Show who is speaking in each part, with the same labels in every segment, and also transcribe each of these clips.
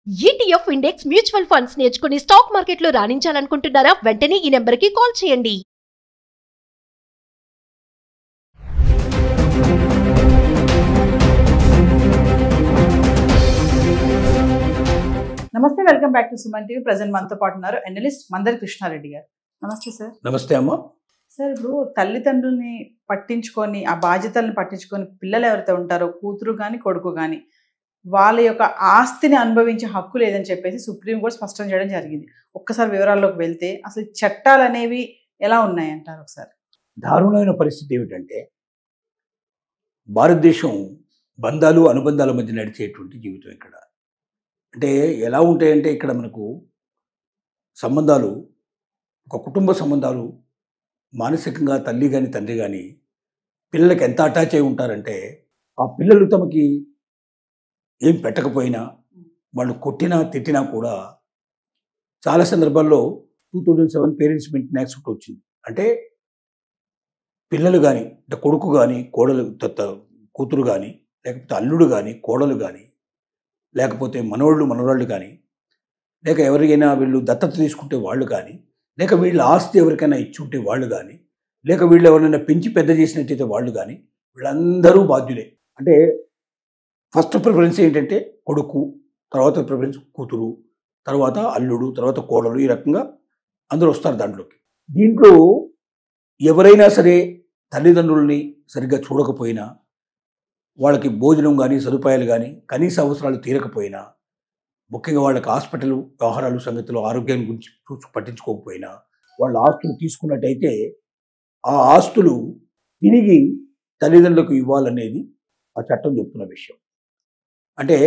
Speaker 1: ETF index mutual funds నేర్చుకుని stock మార్కెట్లో రాణించాలనుకుంటున్నారా? వెంటనే ఈ నెంబర్కి కాల్ చేయండి.
Speaker 2: నమస్తే, welcome back to Suman TV. Present మనతో పాటు ఉన్నారు అనలిస్ట్ మందరి కృష్ణారెడ్డి గారు. నమస్తే సార్.
Speaker 3: నమస్తే అమ్మ.
Speaker 2: సార్, ఇప్పుడు తల్లిదండ్రుల్ని పట్టించుకొని, ఆ బాధ్యతలను పట్టించుకొని పిల్లలు ఎవరైతే ఉంటారో, కూతురు కానీ కొడుకు కానీ, వాళ్ళ యొక్క ఆస్తిని అనుభవించే హక్కు లేదని చెప్పేసి సుప్రీం కోర్టు స్పష్టం చేయడం జరిగింది. ఒక్కసారి వివరాల్లోకి వెళ్తే అసలు చట్టాలు అనేవి ఎలా ఉన్నాయంటారు ఒకసారి?
Speaker 3: దారుణమైన పరిస్థితి ఏమిటంటే, భారతదేశం బంధాలు అనుబంధాల మధ్య నడిచేటువంటి జీవితం. ఇక్కడ అంటే ఎలా ఉంటాయంటే, ఇక్కడ మనకు సంబంధాలు, ఒక కుటుంబ సంబంధాలు మానసికంగా తల్లి కానీ తండ్రి కానీ పిల్లలకి ఎంత అటాచ్ అయి ఉంటారంటే, ఆ పిల్లలు తమకి ఏం పెట్టకపోయినా, వాళ్ళు కొట్టినా తిట్టినా కూడా చాలా సందర్భాల్లో 2007 పేరెంట్స్ మెయింటెనెన్స్ యాక్ట్ ఒకటి వచ్చింది. అంటే పిల్లలు కానీ, అంటే కొడుకు కానీ, కోడలు కూతురు కానీ, లేకపోతే అల్లుడు కానీ, కోడలు కానీ, లేకపోతే మనోళ్ళు మనవరాళ్ళు కానీ, లేక ఎవరికైనా వీళ్ళు దత్తత తీసుకుంటే వాళ్ళు కానీ, లేక వీళ్ళ ఆస్తి ఎవరికైనా ఇచ్చుంటే వాళ్ళు కానీ, లేక వీళ్ళు ఎవరైనా పెంచి పెద్ద చేసినట్టయితే వాళ్ళు కానీ, వీళ్ళందరూ బాధ్యులే. అంటే ఫస్ట్ ప్రిఫరెన్స్ ఏంటంటే కొడుకు, తర్వాత ప్రిఫరెన్స్ కూతురు, తర్వాత అల్లుడు, తర్వాత కోడలు, ఈ రకంగా అందరూ వస్తారు దాంట్లోకి. దీంట్లో ఎవరైనా సరే తల్లిదండ్రుల్ని సరిగ్గా చూడకపోయినా, వాళ్ళకి భోజనం కానీ సదుపాయాలు కానీ కనీస అవసరాలు తీరకపోయినా, ముఖ్యంగా వాళ్ళకి హాస్పిటల్ వ్యవహారాలు సంగతులు ఆరోగ్యాన్ని గురించి పట్టించుకోకపోయినా, వాళ్ళ ఆస్తులు తీసుకున్నట్టయితే ఆ ఆస్తులు తిరిగి తల్లిదండ్రులకు ఇవ్వాలనేది ఆ చట్టం చెప్తున్న విషయం. అంటే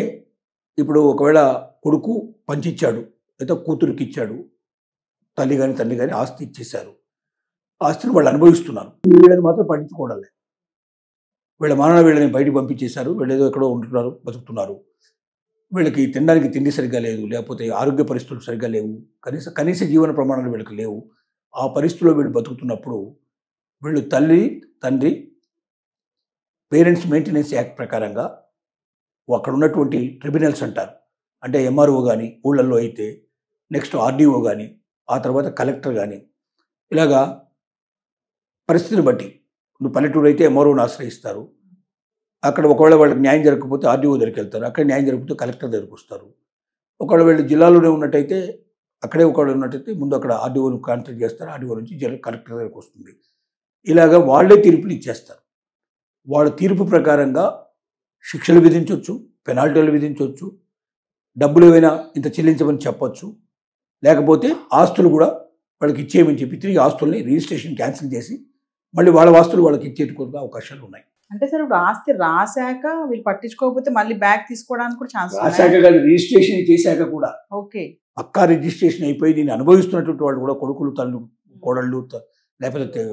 Speaker 3: ఇప్పుడు ఒకవేళ కొడుకు పంచిచ్చాడు, లేదా కూతురికి ఇచ్చాడు, తల్లి కానీ తండ్రి కానీ ఆస్తి ఇచ్చేశారు, ఆస్తిని వాళ్ళు అనుభవిస్తున్నారు, వీళ్ళని మాత్రం పట్టించుకోవడం లేదు. వీళ్ళ మానవ వీళ్ళని బయటికి పంపించేశారు, వీళ్ళు ఏదో ఎక్కడో ఉంటున్నారు, బతుకుతున్నారు, వీళ్ళకి తినడానికి తిండి సరిగ్గా లేదు, లేకపోతే ఆరోగ్య పరిస్థితులు సరిగ్గా లేవు, కనీస జీవన ప్రమాణాలు వీళ్ళకి లేవు. ఆ పరిస్థితుల్లో వీళ్ళు బతుకుతున్నప్పుడు వీళ్ళు తల్లి తండ్రి పేరెంట్స్ మెయింటెనెన్స్ యాక్ట్ ప్రకారంగా అక్కడ ఉన్నటువంటి ట్రిబ్యునల్స్ అంటారు, అంటే ఎంఆర్ఓ కానీ ఊళ్ళల్లో అయితే, నెక్స్ట్ ఆర్డీఓ కానీ, ఆ తర్వాత కలెక్టర్ కానీ, ఇలాగా పరిస్థితిని బట్టి ఇప్పుడు పల్లెటూరు అయితే ఎంఆర్ఓని ఆశ్రయిస్తారు. అక్కడ ఒకవేళ వాళ్ళకి న్యాయం జరగకపోతే ఆర్డీఓ దగ్గరికి వెళ్తారు, అక్కడ న్యాయం జరగకపోతే కలెక్టర్ దగ్గరికి వస్తారు. ఒకవేళ వీళ్ళు జిల్లాలోనే ఉన్నట్టయితే, అక్కడే ఒకవేళ ఉన్నట్టయితే ముందు అక్కడ ఆర్డీఓని కాంటాక్ట్ చేస్తారు, ఆర్డీఓ నుంచి కలెక్టర్ దగ్గరికి వస్తుంది. ఇలాగా వాళ్ళే తీర్పులు ఇచ్చేస్తారు. వాళ్ళ తీర్పు ప్రకారంగా శిక్షలు విధించవచ్చు, పెనాల్టీలు విధించవచ్చు, డబ్బులు ఏమైనా ఇంత చెల్లించమని చెప్పచ్చు, లేకపోతే ఆస్తులు కూడా వాళ్ళకి ఇచ్చేయమని చెప్పి తిరిగి ఆస్తుల్ని రిజిస్ట్రేషన్ క్యాన్సిల్ చేసి మళ్ళీ వాళ్ళ ఆస్తులు వాళ్ళకి ఇచ్చేట్టుకునే అవకాశాలు ఉన్నాయి.
Speaker 2: అంటే సార్, ఇప్పుడు ఆస్తి రాశాక వీళ్ళు పట్టించుకోకపోతే మళ్ళీ బ్యాక్ తీసుకోవడానికి కూడా ఛాన్స్
Speaker 3: రాశాక కానీ రిజిస్ట్రేషన్ చేశాక కూడా,
Speaker 2: ఓకే,
Speaker 3: పక్కా రిజిస్ట్రేషన్ అయిపోయి దీన్ని అనుభవిస్తున్నటువంటి వాళ్ళు కూడా, కొడుకులు తల్లు కోడళ్ళు, లేకపోతే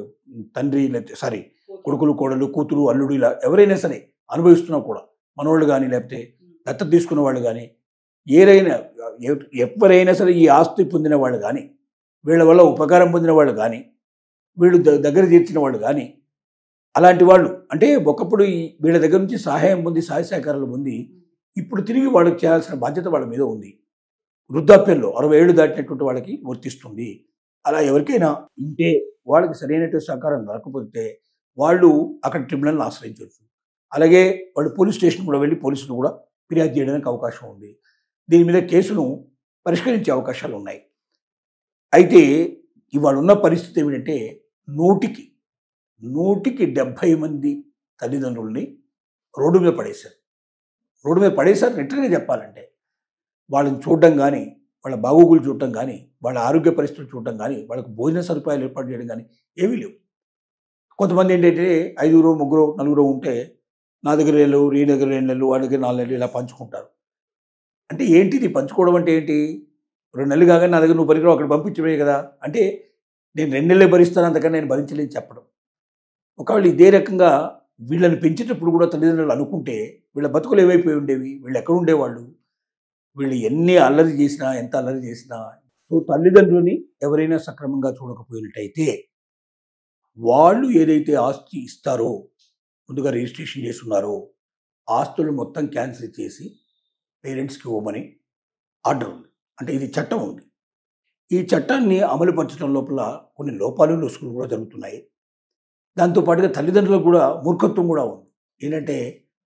Speaker 3: తండ్రి, లేకపోతే కొడుకులు కోడళ్ళు కూతురు అల్లుడు, ఇలా ఎవరైనా సరే అనుభవిస్తున్నా కూడా, మనోళ్ళు కానీ లేకపోతే దత్తత తీసుకున్న వాళ్ళు కానీ, ఎవరైనా సరే ఈ ఆస్తి పొందిన వాళ్ళు కానీ, వీళ్ళ వల్ల ఉపకారం పొందిన వాళ్ళు కానీ, వీళ్ళు దగ్గర తీర్చిన వాళ్ళు కానీ, అలాంటి వాళ్ళు అంటే ఒకప్పుడు వీళ్ళ దగ్గర నుంచి సహాయం పొంది సహాయ సహకారాలు పొంది ఇప్పుడు తిరిగి వాళ్ళకి చేయాల్సిన బాధ్యత వాళ్ళ మీద ఉంది. వృద్ధాప్యంలో 60 ఏళ్ళు దాటినటువంటి వాళ్ళకి వర్తిస్తుంది. అలా ఎవరికైనా ఉంటే వాళ్ళకి సరైనటువంటి సహకారం రాకపోతే వాళ్ళు అక్కడ ట్రిబ్యునల్ని ఆశ్రయించవచ్చు. అలాగే వాళ్ళు పోలీస్ స్టేషన్ కూడా వెళ్ళి పోలీసులు కూడా ఫిర్యాదు చేయడానికి అవకాశం ఉంది. దీని మీద కేసును పరిష్కరించే అవకాశాలు ఉన్నాయి. అయితే ఇవాళ ఉన్న పరిస్థితి ఏమిటంటే, 100కి 70 మంది తల్లిదండ్రుల్ని రోడ్డు మీద పడేశారు. నెట్టనే చెప్పాలంటే వాళ్ళని చూడడం కానీ, వాళ్ళ బాగోగులు చూడటం కానీ, వాళ్ళ ఆరోగ్య పరిస్థితులు చూడటం కానీ, వాళ్ళకు భోజన సదుపాయాలు ఏర్పాటు చేయడం కానీ ఏమీ లేవు. కొంతమంది ఏంటంటే 5 3 4 ఉంటే నా దగ్గర నెలలు, నీ దగ్గర 2 నెలలు, వాడి దగ్గర 4 నెలలు ఇలా పంచుకుంటారు. అంటే ఏంటిది పంచుకోవడం అంటే ఏంటి? 2 నెలలు కాగానే నా దగ్గర నువ్వు పనికిరావు, అక్కడ పంపించమే కదా అంటే, నేను 2 నెలలే భరిస్తాను, అంతకన్నా నేను భరించలేని చెప్పడం. ఒకవేళ ఇదే రకంగా వీళ్ళని పెంచేటప్పుడు కూడా తల్లిదండ్రులు అనుకుంటే వీళ్ళ బతుకులు ఏమైపోయి ఉండేవి, వీళ్ళు ఎక్కడ ఉండేవాళ్ళు, వీళ్ళు ఎన్ని అల్లరి చేసినా, ఎంత అల్లరి చేసినా. సో తల్లిదండ్రులని ఎవరైనా సక్రమంగా చూడకపోయినట్టయితే వాళ్ళు ఏదైతే ఆస్తి ఇస్తారో, ముందుగా రిజిస్ట్రేషన్ చేస్తున్నారో, ఆస్తులు మొత్తం క్యాన్సిల్ చేసి పేరెంట్స్కి ఇవ్వమని ఆర్డర్ ఉంది, అంటే ఇది చట్టం ఉంది. ఈ చట్టాన్ని అమలుపరచడం లోపల కొన్ని లోపాలు లొసుగులు కూడా జరుగుతున్నాయి. దాంతోపాటుగా తల్లిదండ్రులకు కూడా మూర్ఖత్వం కూడా ఉంది. ఏంటంటే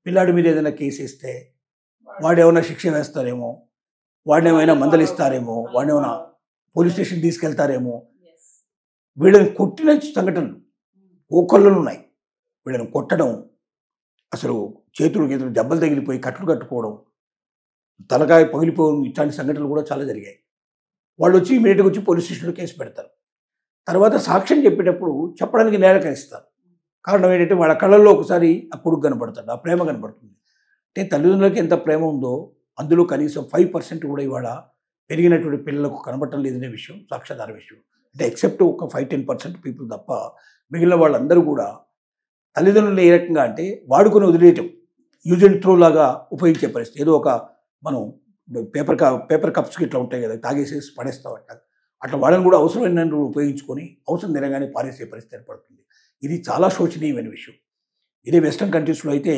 Speaker 3: పిల్లాడి మీద ఏదైనా కేసు వేస్తే వాడు ఏమైనా శిక్ష వేస్తారేమో, వాడిని ఏమైనా మందలిస్తారేమో, వాడిని ఏమైనా పోలీస్ స్టేషన్ తీసుకెళ్తారేమో. వీళ్ళని కొట్టిన సంఘటనలు ఓకళ్ళు ఉన్నాయి. వీళ్ళని కొట్టడం, అసలు చేతులు గీతులు దెబ్బలు తగిలిపోయి కట్లు కట్టుకోవడం, తలకాయ పగిలిపోవడం, ఇట్లాంటి సంఘటనలు కూడా చాలా జరిగాయి. వాళ్ళు వచ్చి ఇమీడియట్గా వచ్చి పోలీస్ స్టేషన్లో కేసు పెడతారు. తర్వాత సాక్ష్యం చెప్పేటప్పుడు చెప్పడానికి నిరాకరిస్తారు. కారణం ఏంటంటే వాళ్ళ కళ్ళల్లో ఒకసారి ఆ కొడుకు కనపడతాడు, ఆ ప్రేమ కనపడుతుంది. అంటే తల్లిదండ్రులకి ఎంత ప్రేమ ఉందో అందులో కనీసం 5% కూడా ఇవాళ పెరిగినటువంటి పిల్లలకు కనబడటం లేదనే విషయం సాక్ష్యాధార విషయం. అంటే ఎక్సెప్ట్ ఒక 5-10% పీపుల్ తప్ప మిగిలిన వాళ్ళందరూ కూడా తల్లిదండ్రులను ఏ రకంగా అంటే వాడుకొని వదిలేయటం, యూజ్ అండ్ త్రో లాగా ఉపయోగించే పరిస్థితి. ఏదో ఒక మనం పేపర్ కప్స్కి ఇట్లా ఉంటాయి కదా, తాగేసేసి పడేస్తాం అట్లా వాళ్ళని కూడా అవసరమైన ఉపయోగించుకొని అవసరం తినగానే పారేసే పరిస్థితి ఏర్పడుతుంది. ఇది చాలా శోచనీయమైన విషయం. ఇదే వెస్ట్రన్ కంట్రీస్లో అయితే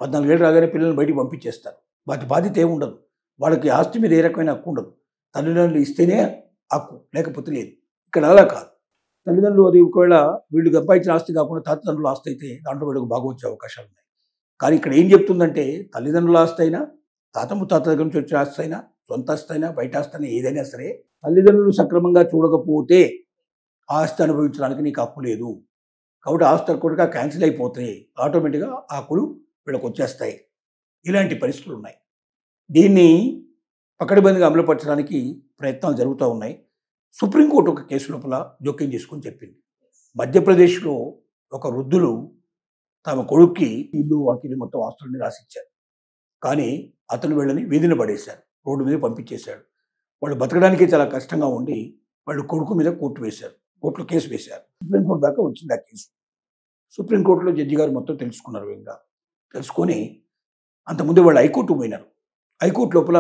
Speaker 3: 14 ఏళ్ళు రాగానే పిల్లల్ని బయటికి పంపించేస్తారు. వాటి బాధ్యత ఏముండదు, వాళ్ళకి ఆస్తి మీద ఏ రకమైన హక్కు ఉండదు. తల్లిదండ్రులు ఇస్తేనే హక్కు, లేకపోతే లేదు. ఇక్కడ అలా కాదు. తల్లిదండ్రులు అది ఒకవేళ వీళ్ళు సంపాదించిన ఆస్తి కాకుండా తాతదండ్రుల ఆస్తి అయితే దాంట్లో వీళ్ళకి బాగా వచ్చే అవకాశాలు ఉన్నాయి. కానీ ఇక్కడ ఏం చెప్తుందంటే తల్లిదండ్రుల ఆస్తి అయినా, తాత ముత్తాత దగ్గర నుంచి వచ్చే ఆస్తి అయినా, సొంత ఆస్తి అయినా, బయట ఆస్తి అయినా, ఏదైనా సరే తల్లిదండ్రులు సక్రమంగా చూడకపోతే ఆస్తి అనుభవించడానికి నీకు హక్కు లేదు. కాబట్టి ఆస్తి కూడా క్యాన్సిల్ అయిపోతే ఆటోమేటిక్గా ఆ హక్కులు వీళ్ళకి వచ్చేస్తాయి. ఇలాంటి పరిస్థితులు ఉన్నాయి. దీన్ని పకడ్బందీగా అమలుపరచడానికి ప్రయత్నాలు జరుగుతూ ఉన్నాయి. సుప్రీంకోర్టు ఒక కేసు లోపల జోక్యం చేసుకొని చెప్పింది. మధ్యప్రదేశ్లో ఒక వృద్ధులు తమ కొడుక్కి ఇల్లు వాకిలి మొత్తం ఆస్తులని రాసిచ్చారు. కానీ అతను వీళ్ళని వీధిని పడేశారు, రోడ్డు మీద పంపించేశాడు. వాళ్ళు బతకడానికే చాలా కష్టంగా ఉండి వాళ్ళు కొడుకు మీద కోర్టులో కేసు వేశారు. సుప్రీంకోర్టు దాకా వచ్చింది ఆ కేసు. సుప్రీంకోర్టులో జడ్జి గారు మొత్తం తెలుసుకున్నారు. ఇంకా తెలుసుకొని అంతకుముందు వాళ్ళు హైకోర్టు పోయినారు. హైకోర్టు లోపల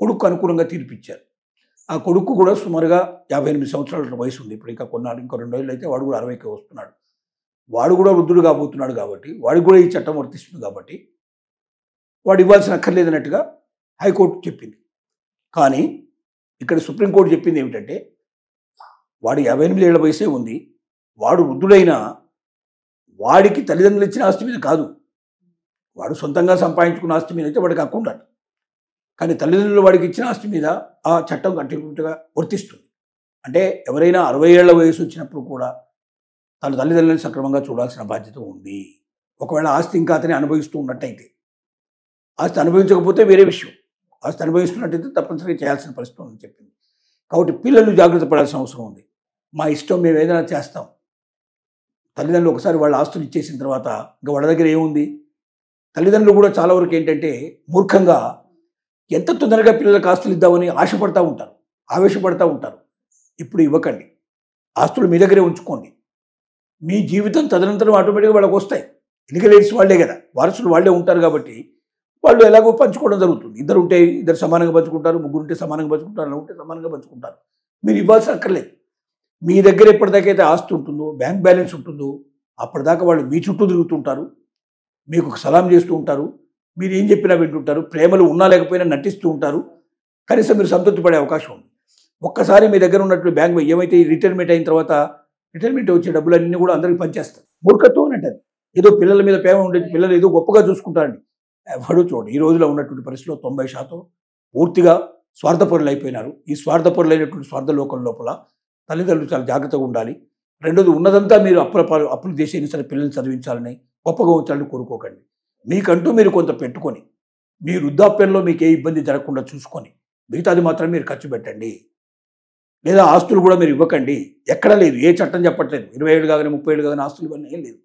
Speaker 3: కొడుకు అనుకూలంగా తీర్పిచ్చారు. ఆ కొడుకు కూడా సుమారుగా 58 సంవత్సరాల వయసు ఉంది. ఇప్పుడు ఇంకా కొన్నాళ్ళు, ఇంకో 2 రోజులు అయితే వాడు కూడా 60కి వస్తున్నాడు. వాడు కూడా వృద్ధుడు కాబోతున్నాడు కాబట్టి వాడికి కూడా ఈ చట్టం వర్తిస్తుంది కాబట్టి వాడు ఇవ్వాల్సిన అక్కర్లేదన్నట్టుగా హైకోర్టు చెప్పింది. కానీ ఇక్కడ సుప్రీంకోర్టు చెప్పింది ఏమిటంటే వాడు 58 ఏళ్ల వయసే ఉంది, వాడు వృద్ధుడైనా వాడికి తల్లిదండ్రులు ఇచ్చిన ఆస్తి మీద కాదు, వాడు సొంతంగా సంపాదించుకున్న ఆస్తి మీద అయితే వాడికి హక్కు ఉండాలి. కానీ తల్లిదండ్రులు వాడికి ఇచ్చిన ఆస్తి మీద ఆ చట్టం కంటిన్యూగా వర్తిస్తుంది. అంటే ఎవరైనా 60 ఏళ్ల వయసు వచ్చినప్పుడు కూడా తన తల్లిదండ్రులను సక్రమంగా చూడాల్సిన బాధ్యత ఉంది. ఒకవేళ ఆస్తి ఇంకా అతని అనుభవిస్తూ ఉన్నట్టయితే, ఆస్తి అనుభవించకపోతే వేరే విషయం, ఆస్తి అనుభవిస్తున్నట్టయితే తప్పనిసరిగా చేయాల్సిన పరిస్థితి ఉందని చెప్పింది. కాబట్టి పిల్లలు జాగ్రత్త పడాల్సిన అవసరం ఉంది. మా ఇష్టం, మేము ఏదైనా చేస్తాం. తల్లిదండ్రులు ఒకసారి వాళ్ళ ఆస్తులు ఇచ్చేసిన తర్వాత ఇంకా వాళ్ళ దగ్గర ఏముంది? తల్లిదండ్రులు కూడా చాలా వరకు ఏంటంటే మూర్ఖంగా ఎంత తొందరగా పిల్లలకు ఆస్తులు ఇద్దామని ఆశపడతా ఉంటారు, ఆవేశపడతా ఉంటారు. ఇప్పుడు ఇవ్వకండి, ఆస్తులు మీ దగ్గరే ఉంచుకోండి. మీ జీవితం తదనంతరం ఆటోమేటిక్గా వాళ్ళకి వస్తాయి. లీగల్ ఎయిడ్స్ వాళ్ళే కదా, వారసులు వాళ్ళే ఉంటారు కాబట్టి వాళ్ళు ఎలాగో పంచుకోవడం జరుగుతుంది. ఇద్దరు ఉంటే ఇద్దరు సమానంగా పంచుకుంటారు, ముగ్గురు ఉంటే సమానంగా పంచుకుంటారు, నలుగురు ఉంటే సమానంగా పంచుకుంటారు. మీరు ఇవ్వాల్సిన అక్కర్లేదు. మీ దగ్గర ఎప్పటిదాకైతే ఆస్తి ఉంటుందో, బ్యాంక్ బ్యాలెన్స్ ఉంటుందో అప్పటిదాకా వాళ్ళు మీ చుట్టూ తిరుగుతుంటారు, మీకు సలాం చేస్తూ ఉంటారు, మీరు ఏం చెప్పినా వింటుంటారు, ప్రేమలు ఉన్నా లేకపోయినా నటిస్తూ ఉంటారు. కనీసం మీరు సంతృప్తి పడే అవకాశం ఉంది. ఒక్కసారి మీ దగ్గర ఉన్నట్లు బ్యాంక్ ఏమైతే రిటైర్మెంట్ అయిన తర్వాత రిటైర్మెంట్ వచ్చే డబ్బులన్నీ కూడా అందరికీ పనిచేస్తారు. మూర్ఖత్వం అని అంటారు. ఏదో పిల్లల మీద ప్రేమ ఉండేది, పిల్లలు ఏదో గొప్పగా చూసుకుంటారండి. ఎవడో చూడండి, ఈ రోజులో ఉన్నటువంటి పరిస్థితిలో 90% పూర్తిగా స్వార్థపరులు అయిపోయినారు. ఈ స్వార్థపరులైనటువంటి స్వార్థ లోకం లోపల తల్లిదండ్రులు చాలా జాగ్రత్తగా ఉండాలి. రెండోది, ఉన్నదంతా మీరు అప్పులు చేసైనా సరే పిల్లల్ని చదివించాలని, గొప్పగా ఉంచాలని కోరుకోకండి. మీకంటూ మీరు కొంత పెట్టుకొని, మీ వృద్ధాప్యంలో మీకు ఏ ఇబ్బంది జరగకుండా చూసుకొని మిగతాది మాత్రం మీరు ఖర్చు పెట్టండి. లేదా ఆస్తులు కూడా మీరు ఇవ్వకండి. ఎక్కడ లేదు, ఏ చట్టం చెప్పట్లేదు. 20 ఏళ్ళు కాగానే 30 ఏళ్ళు కాగానే ఆస్తులు ఇవన్నీ ఏం లేదు.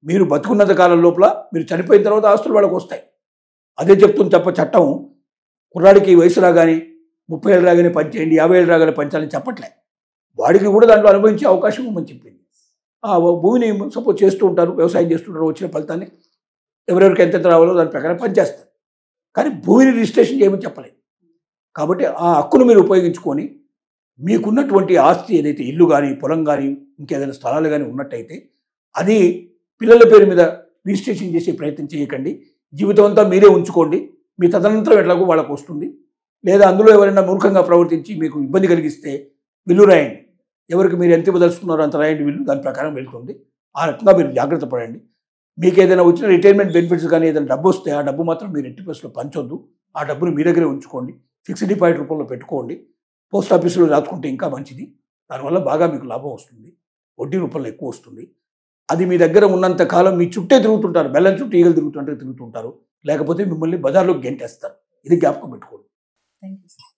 Speaker 3: మీరు బతుకున్నంత కాలం లోపల మీరు చనిపోయిన తర్వాత ఆస్తులు వాళ్ళకి వస్తాయి. అదే చెప్తుంది తప్ప చట్టం కుర్రాడికి వయసు రాగానే 30 ఏళ్ళు రాగానే పంచేయండి, 50 ఏళ్ళు రాగానే పంచాలని చెప్పట్లే. వాడికి కూడా దాంట్లో అనుభవించే అవకాశం ఉందని చెప్పింది. ఆ భూమిని సపోజ్ చేస్తూ ఉంటారు, వ్యవసాయం చేస్తుంటారు, వచ్చిన ఫలితాన్ని ఎవరెవరికి ఎంత రావాలో దాని ప్రకారం పనిచేస్తారు. కానీ భూమిని రిజిస్ట్రేషన్ చేయమని చెప్పలేదు. కాబట్టి ఆ హక్కును మీరు ఉపయోగించుకొని మీకున్నటువంటి ఆస్తి ఏదైతే ఇల్లు కానీ, పొలం కానీ, ఇంకేదైనా స్థలాలు కానీ ఉన్నట్టయితే అది పిల్లల పేరు మీద రిజిస్ట్రేషన్ చేసే ప్రయత్నం చేయకండి. జీవితం అంతా మీరే ఉంచుకోండి. మీ తదనంతరం ఎట్లాగో వాళ్ళకు వస్తుంది. లేదా అందులో ఎవరైనా మూర్ఖంగా ప్రవర్తించి మీకు ఇబ్బంది కలిగిస్తే విల్లు రాయండి. ఎవరికి మీరు ఎంత ఇవ్వదలుచుకున్నారో అంత రాయండి విల్లు, దాని ప్రకారం వెళ్తుంది. ఆ రకంగా మీరు జాగ్రత్త పడండి. మీకు ఏదైనా వచ్చిన రిటైర్మెంట్ బెనిఫిట్స్ కానీ ఏదైనా డబ్బు వస్తే ఆ డబ్బు మాత్రం మీరు ఎట్టి ప్లేస్లో పంచొద్దు. ఆ డబ్బును మీ దగ్గరే ఉంచుకోండి. ఫిక్స్డ్ డిపాజిట్ రూపంలో పెట్టుకోండి. పోస్ట్ ఆఫీసులో రాసుకుంటే ఇంకా మంచిది. దానివల్ల బాగా మీకు లాభం వస్తుంది. వడ్డీ రూపంలో ఎక్కువ వస్తుంది. అది మీ దగ్గర ఉన్నంత కాలం మీ చుట్టే తిరుగుతుంటారు. బెల్లం చుట్టూ ఈగలు తిరుగుతుంటారు. లేకపోతే మిమ్మల్ని బజార్లోకి గెంటేస్తారు. ఇది జ్ఞాపకం పెట్టుకోండి.
Speaker 2: Thank you.